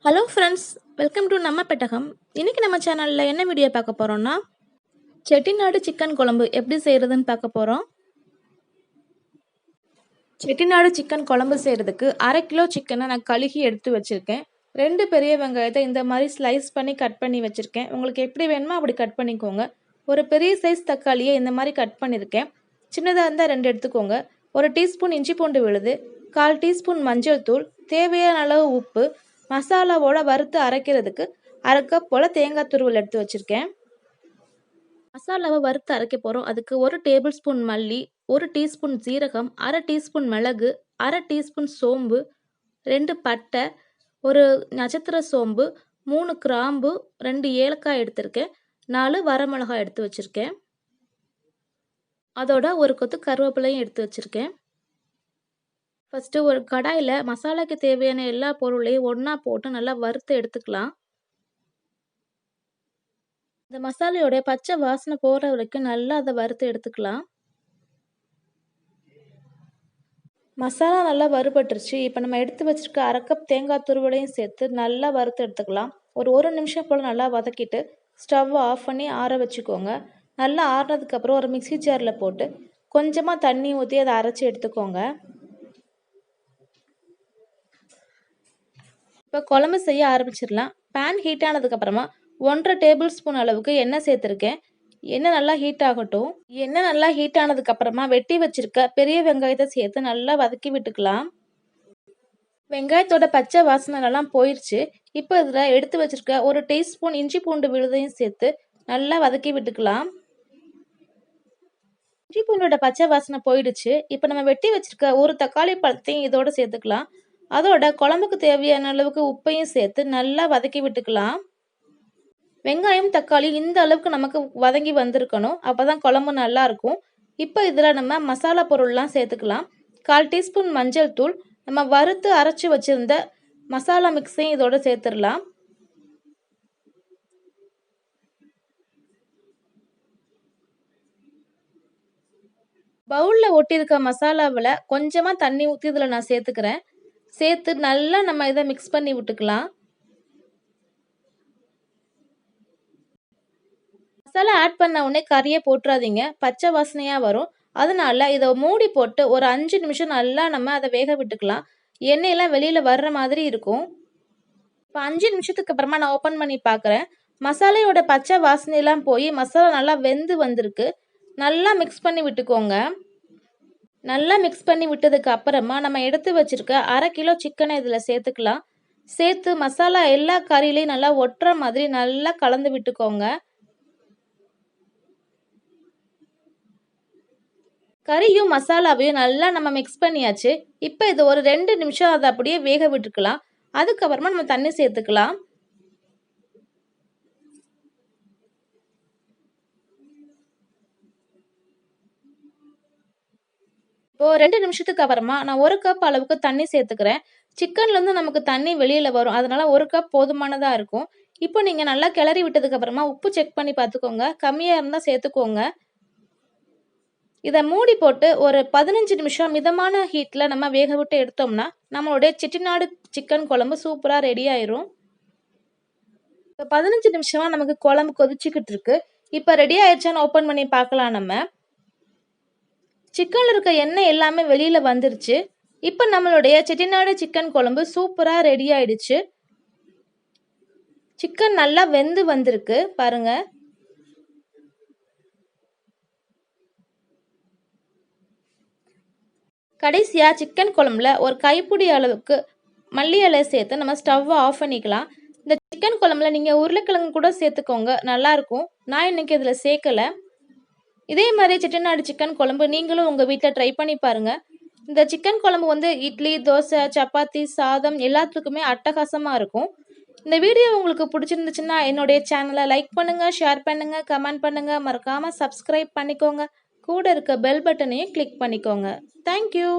Hello friends, welcome to நம்ம பெட்டகம். இன்றைக்கி நம்ம சேனலில் என்ன வீடியோ பார்க்க போகிறோன்னா, செட்டிநாடு சிக்கன் குழம்பு எப்படி செய்கிறதுன்னு பார்க்க போகிறோம். செட்டிநாடு சிக்கன் குழம்பு செய்கிறதுக்கு 1/2 கிலோ சிக்கனை நான் கழுகி எடுத்து வச்சுருக்கேன். 2 பெரிய வெங்காயத்தை இந்த மாதிரி ஸ்லைஸ் பண்ணி கட் பண்ணி வச்சுருக்கேன். உங்களுக்கு எப்படி வேணுமோ அப்படி கட் பண்ணிக்கோங்க. ஒரு பெரிய சைஸ் தக்காளியை இந்த மாதிரி கட் பண்ணியிருக்கேன். சின்னதாக இருந்தால் 2 எடுத்துக்கோங்க. 1 டீஸ்பூன் இஞ்சி பூண்டு விழுது, 1/4 டீஸ்பூன் மஞ்சள் தூள், தேவையான அளவு உப்பு, மசாலாவோட வறுத்து அரைக்கிறதுக்கு 1/2 கப் போல் தேங்காய் துருவல் எடுத்து வச்சுருக்கேன். மசாலாவை வறுத்து அரைக்க போகிறோம். அதுக்கு 1 டேபிள் ஸ்பூன் மல்லி, 1 டீஸ்பூன் ஜீரகம், 1/2 டீஸ்பூன் மிளகு, 1/2 டீஸ்பூன் சோம்பு, 2 பட்டை, 1 நட்சத்திர சோம்பு, 3 கிராம்பு, 2 ஏலக்காய் எடுத்திருக்கேன், 4 வரமிளகாய் எடுத்து வச்சுருக்கேன். அதோட 1 கொத்து கருவேப்பிலையும் எடுத்து வச்சுருக்கேன். ஃபஸ்ட்டு ஒரு கடாயில் மசாலாக்கு தேவையான எல்லா பொருளையும் ஒன்றா போட்டு நல்லா வறுத்து எடுத்துக்கலாம். இந்த மசாலையோட பச்சை வாசனை போகிற வரைக்கும் நல்லா அதை வறுத்து எடுத்துக்கலாம். மசாலா நல்லா வறுபட்டுருச்சு. இப்போ நம்ம எடுத்து வச்சுருக்க 1/2 கப் தேங்காய் துருவலையும் சேர்த்து நல்லா வறுத்து எடுத்துக்கலாம். ஒரு நிமிஷம் போல் நல்லா வதக்கிட்டு ஸ்டவ் ஆஃப் பண்ணி ஆற வச்சுக்கோங்க. நல்லா ஆறினதுக்கப்புறம் ஒரு மிக்சி ஜாரில் போட்டு கொஞ்சமாக தண்ணி ஊற்றி அதை அரைச்சி எடுத்துக்கோங்க. இப்போ குழம்பு செய்ய ஆரம்பிச்சிடலாம். பேன் ஹீட் ஆனதுக்கப்புறமா 1/2 டேபிள் ஸ்பூன் அளவுக்கு எண்ணெய் சேர்த்துருக்கேன். எண்ணெய் நல்லா ஹீட் ஆகட்டும். எண்ணெய் நல்லா ஹீட் ஆனதுக்கப்புறமா வெட்டி வச்சிருக்க பெரிய வெங்காயத்தை சேர்த்து நல்லா வதக்கி விட்டுக்கலாம். வெங்காயத்தோட பச்சை வாசனைலாம் போயிடுச்சு. இப்போ இதில் எடுத்து வச்சிருக்க 1 டீஸ்பூன் இஞ்சி பூண்டு விழுதையும் சேர்த்து நல்லா வதக்கி விட்டுக்கலாம். இஞ்சி பூண்டோட பச்சை வாசனை போயிடுச்சு. இப்போ நம்ம வெட்டி வச்சிருக்க 1 தக்காளி பழத்தையும் இதோட சேர்த்துக்கலாம். அதோட குழம்புக்கு தேவையான அளவுக்கு உப்பையும் சேர்த்து நல்லா வதக்கி விட்டுக்கலாம். வெங்காயம் தக்காளி இந்த அளவுக்கு நமக்கு வதங்கி வந்திருக்கணும். அப்போ தான் குழம்பு நல்லா இருக்கும். இப்போ இதில் நம்ம மசாலா பொருள்லாம் சேர்த்துக்கலாம். 1/4 டீஸ்பூன் மஞ்சள் தூள், நம்ம வறுத்து அரைச்சி வச்சுருந்த மசாலா மிக்ஸையும் இதோட சேர்த்துடலாம். பவுலில் ஒட்டியிருக்க மசாலாவில் கொஞ்சமாக தண்ணி ஊற்றி இதில் நான் சேர்த்துக்கிறேன். சேர்த்து நல்லா நம்ம இதை மிக்ஸ் பண்ணி விட்டுக்கலாம். மசாலா ஆட் பண்ண உடனே கறியை போட்டுறாதீங்க, பச்சை வாசனையாக வரும். அதனால இதை மூடி போட்டு ஒரு 5 நிமிஷம் நல்லா நம்ம அதை வேக விட்டுக்கலாம். எண்ணெயெல்லாம் வெளியில் வர்ற மாதிரி இருக்கும். இப்போ 5 நிமிஷத்துக்கு அப்புறமா நான் ஓப்பன் பண்ணி பார்க்குறேன். மசாலையோட பச்சை வாசனையெல்லாம் போய் மசாலா நல்லா வெந்து வந்திருக்கு. நல்லா மிக்ஸ் பண்ணி விட்டுக்கோங்க. நல்லா மிக்ஸ் பண்ணி விட்டதுக்கு அப்புறமா நம்ம எடுத்து வச்சிருக்க 1/2 கிலோ சிக்கனை இதில் சேர்த்துக்கலாம். சேர்த்து மசாலா எல்லா கறியிலையும் நல்லா ஒட்டுற மாதிரி நல்லா கலந்து விட்டுக்கோங்க. கறியும் மசாலாவையும் நல்லா நம்ம மிக்ஸ் பண்ணியாச்சு. இப்போ இது ஒரு 2 நிமிஷம் அதை அப்படியே வேக விட்டுக்கலாம். அதுக்கப்புறமா நம்ம தண்ணி சேர்த்துக்கலாம். இப்போ 2 நிமிஷத்துக்கு அப்புறமா நான் 1 கப் அளவுக்கு தண்ணி சேர்த்துக்கிறேன். சிக்கன்லேருந்து நமக்கு தண்ணி வெளியில் வரும். அதனால 1 கப் போதுமானதாக இருக்கும். இப்போ நீங்கள் நல்லா கிளறி விட்டதுக்கு அப்புறமா உப்பு செக் பண்ணி பார்த்துக்கோங்க. கம்மியாக இருந்தால் சேர்த்துக்கோங்க. இதை மூடி போட்டு ஒரு 15 நிமிஷம் மிதமான ஹீட்டில் நம்ம வேக விட்டு எடுத்தோம்னா நம்மளுடைய செட்டிநாடு சிக்கன் குழம்பு சூப்பராக ரெடி ஆயிரும். இப்போ 15 நிமிஷமாக நமக்கு குழம்பு கொதிச்சுக்கிட்டு இருக்கு. இப்போ ரெடி ஆயிடுச்சான்னு ஓப்பன் பண்ணி பார்க்கலாம். நம்ம சிக்கனில் இருக்க எண்ணெய் எல்லாமே வெளியில் வந்துருச்சு. இப்போ நம்மளுடைய செட்டிநாடு சிக்கன் குழம்பு சூப்பராக ரெடி ஆயிடுச்சு. சிக்கன் நல்லா வெந்து வந்திருக்கு பாருங்க. கடைசியாக சிக்கன் குழம்புல ஒரு கைப்பிடி அளவுக்கு மல்லி இலை சேர்த்து நம்ம ஸ்டவ்வை ஆஃப் பண்ணிக்கலாம். இந்த சிக்கன் குழம்புல நீங்கள் உருளைக்கிழங்கு கூட சேர்த்துக்கோங்க, நல்லாயிருக்கும். நான் இன்னைக்கு இதில் சேர்க்கலை. இதே மாதிரி செட்டிநாடு சிக்கன் குழம்பு நீங்களும் உங்கள் வீட்டில் ட்ரை பண்ணி பாருங்கள். இந்த சிக்கன் குழம்பு வந்து இட்லி, தோசை, சப்பாத்தி, சாதம் எல்லாத்துக்குமே அட்டகாசமாக இருக்கும். இந்த வீடியோ உங்களுக்கு பிடிச்சிருந்துச்சுன்னா என்னுடைய சேனலை லைக் பண்ணுங்கள், ஷேர் பண்ணுங்கள், கமெண்ட் பண்ணுங்கள், மறக்காமல் சப்ஸ்கிரைப் பண்ணிக்கோங்க. கூட இருக்க பெல் பட்டனையும் கிளிக் பண்ணிக்கோங்க. தேங்க்யூ.